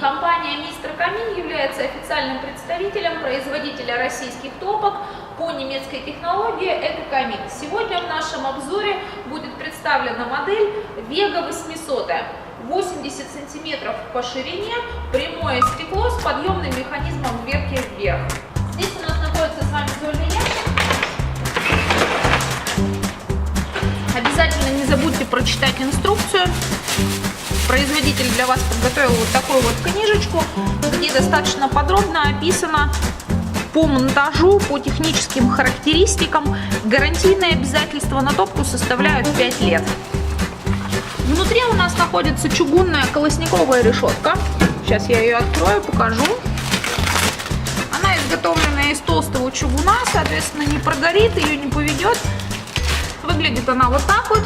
Компания Мистер Камин является официальным представителем производителя российских топок по немецкой технологии Эко-Камин. Сегодня в нашем обзоре будет представлена модель Vega 800. 80 сантиметров по ширине, прямое стекло с подъемным механизмом дверки вверх. Здесь у нас находится с вами зольный ящик. Обязательно не забудьте прочитать инструкцию. Производитель для вас подготовил вот такую вот книжечку, где достаточно подробно описано по монтажу, по техническим характеристикам. Гарантийные обязательства на топку составляют 5 лет. Внутри у нас находится чугунная колосниковая решетка. Сейчас я ее открою, покажу. Она изготовлена из толстого чугуна, соответственно, не прогорит, ее не поведет. Выглядит она вот так вот.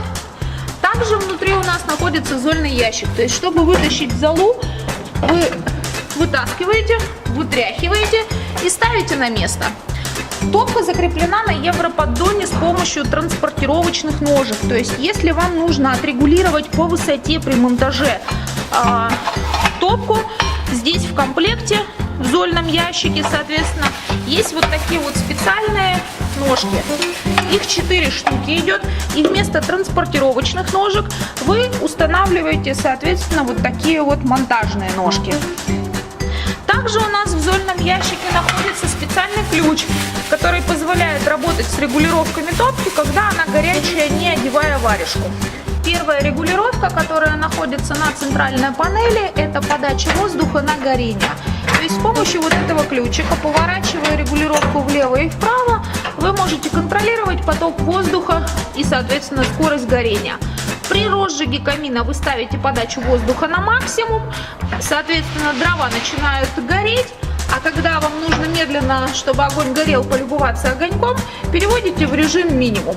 Также внутри у нас находится зольный ящик. То есть, чтобы вытащить золу, вы вытаскиваете, вытряхиваете и ставите на место. Топка закреплена на европоддоне с помощью транспортировочных ножек. То есть, если вам нужно отрегулировать по высоте при монтаже топку, здесь в комплекте, в зольном ящике, соответственно, есть вот такие вот специальные ножки. Их 4 штуки идет. И вместо транспортировочных ножек вы устанавливаете, соответственно, вот такие вот монтажные ножки. Также у нас в зольном ящике находится специальный ключ, который позволяет работать с регулировками топки, когда она горячая, не одевая варежку. Первая регулировка, которая находится на центральной панели, это подача воздуха на горение. То есть с помощью вот этого ключика, поворачивая регулировку влево и вправо, вы можете контролировать поток воздуха и, соответственно, скорость горения. При розжиге камина вы ставите подачу воздуха на максимум, соответственно, дрова начинают гореть, а когда вам нужно медленно, чтобы огонь горел, полюбоваться огоньком, переводите в режим минимум.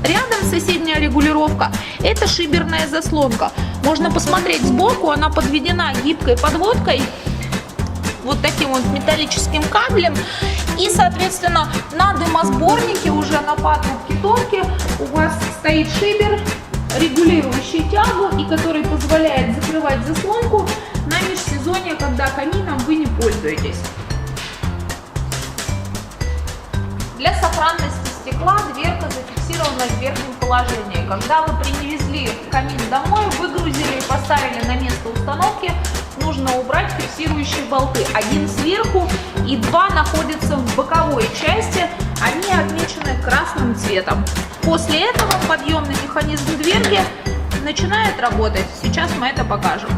Рядом соседняя регулировка – это шиберная заслонка. Можно посмотреть сбоку, она подведена гибкой подводкой, вот таким вот металлическим кабелем. И, соответственно, на дымосборнике, уже на патрубке топки, у вас стоит шибер, регулирующий тягу и который позволяет закрывать заслонку на межсезонье, когда камином вы не пользуетесь. Для сохранности стекла дверка зафиксирована в верхнем положении. Когда вы привезли камин домой, выгрузили и поставили на место установки, нужно убрать фиксирующие болты. Один сверху и 2 находятся в боковой части. Они отмечены красным цветом. После этого подъемный механизм дверки начинает работать. Сейчас мы это покажем.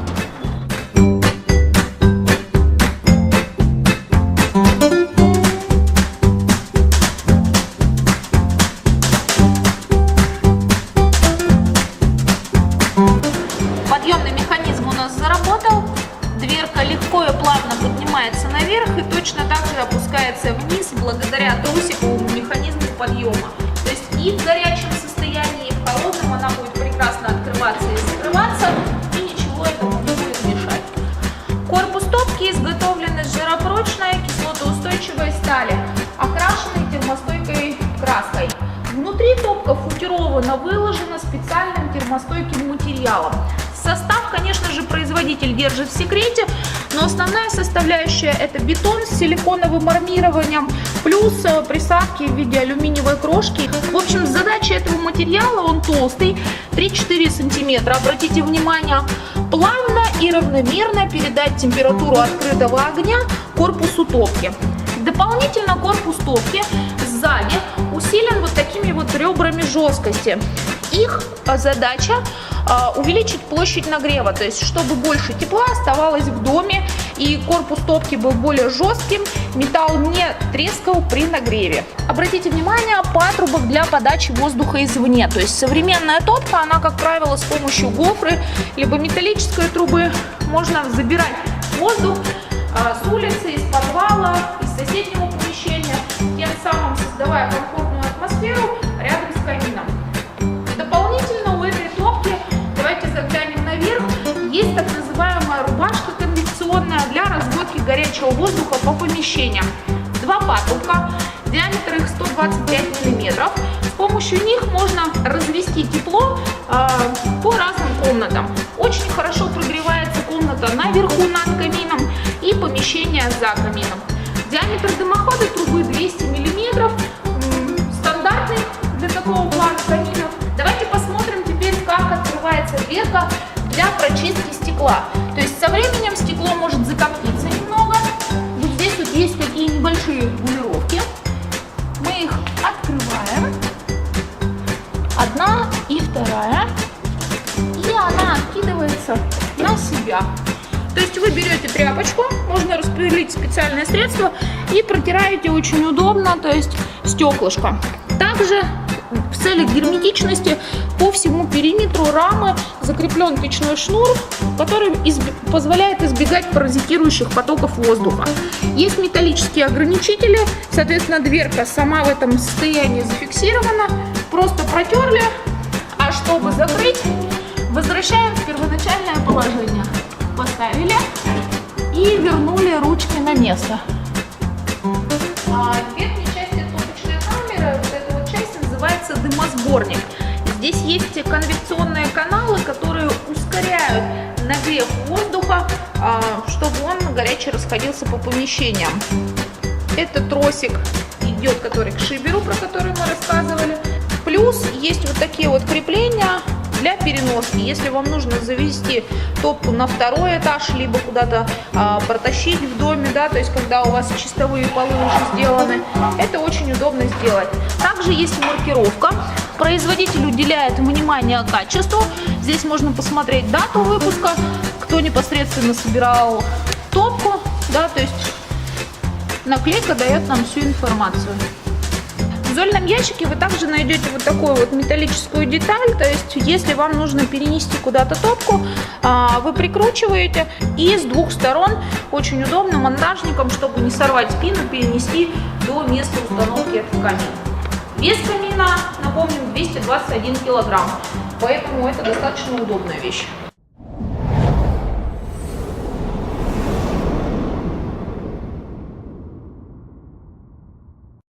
Подъемный механизм у нас заработал. Дверка легко и плавно поднимается наверх и точно так же опускается вниз благодаря трусиковому механизму подъема. То есть и в горячем состоянии, и в холодном она будет прекрасно открываться и закрываться, и ничего этому не будет мешать. Корпус топки изготовлен из жаропрочной кислотоустойчивой стали, окрашенной термостойкой краской. Внутри топка футирована, выложена специальным термостойким материалом. Состав, конечно же, производитель держит в секрете, но основная составляющая – это бетон с силиконовым армированием, плюс присадки в виде алюминиевой крошки. В общем, задача этого материала, он толстый, 3-4 сантиметра. Обратите внимание, плавно и равномерно передать температуру открытого огня корпусу топки. Дополнительно корпус топки сзади усилен вот такими вот ребрами жесткости. Их задача увеличить площадь нагрева, то есть чтобы больше тепла оставалось в доме и корпус топки был более жестким, металл не трескал при нагреве. Обратите внимание, патрубок для подачи воздуха извне, то есть современная топка, она, как правило, с помощью гофры либо металлической трубы можно забирать воздух с улицы, из подвала, из соседнего помещения, тем самым создавая комфортную атмосферу рядом с камином. Дополнительно у этой топки, давайте заглянем наверх, есть так называемая рубашка конвекционная для разводки горячего воздуха по помещениям. 2 патрубка, диаметр их 125 мм. С помощью них можно развести тепло по разным комнатам. Очень хорошо прогревается комната на наверху над камином и помещение за камином. Диаметр дымохода трубы 200 мм, стандартный для такого плана каминов. Давайте посмотрим теперь, как открывается дверка для прочистки стекла. То есть со временем стекло может закоптиться немного. Вот здесь вот есть такие небольшие регулировки. Мы их открываем. Одна и вторая. И она откидывается на себя. То есть вы берете тряпочку, можно распределить специальное средство и протираете очень удобно, то есть стеклышко. Также в целях герметичности по всему периметру рамы закреплен печной шнур, который позволяет избегать паразитирующих потоков воздуха. Есть металлические ограничители, соответственно, дверка сама в этом состоянии зафиксирована. Просто протерли, а чтобы закрыть, возвращаем в первоначальное положение. Поставили и вернули ручки на место. В верхней части топочной камеры вот эта вот часть называется дымосборник. Здесь есть конвекционные каналы, которые ускоряют нагрев воздуха, чтобы он горячий расходился по помещениям. Это тросик идет, который к шиберу, про который мы рассказывали. Плюс есть вот такие вот крепления для переноски. Если вам нужно завести топку на второй этаж, либо куда-то протащить в доме, да, то есть когда у вас чистовые полы уже сделаны, это очень удобно сделать. Также есть маркировка. Производитель уделяет внимание качеству. Здесь можно посмотреть дату выпуска, кто непосредственно собирал топку, да, то есть наклейка дает нам всю информацию. В зольном ящике вы также найдете вот такую вот металлическую деталь, то есть если вам нужно перенести куда-то топку, вы прикручиваете и с двух сторон очень удобно монтажником, чтобы не сорвать спину, перенести до места установки этот камин. Вес камина, напомним, 221 килограмм, поэтому это достаточно удобная вещь.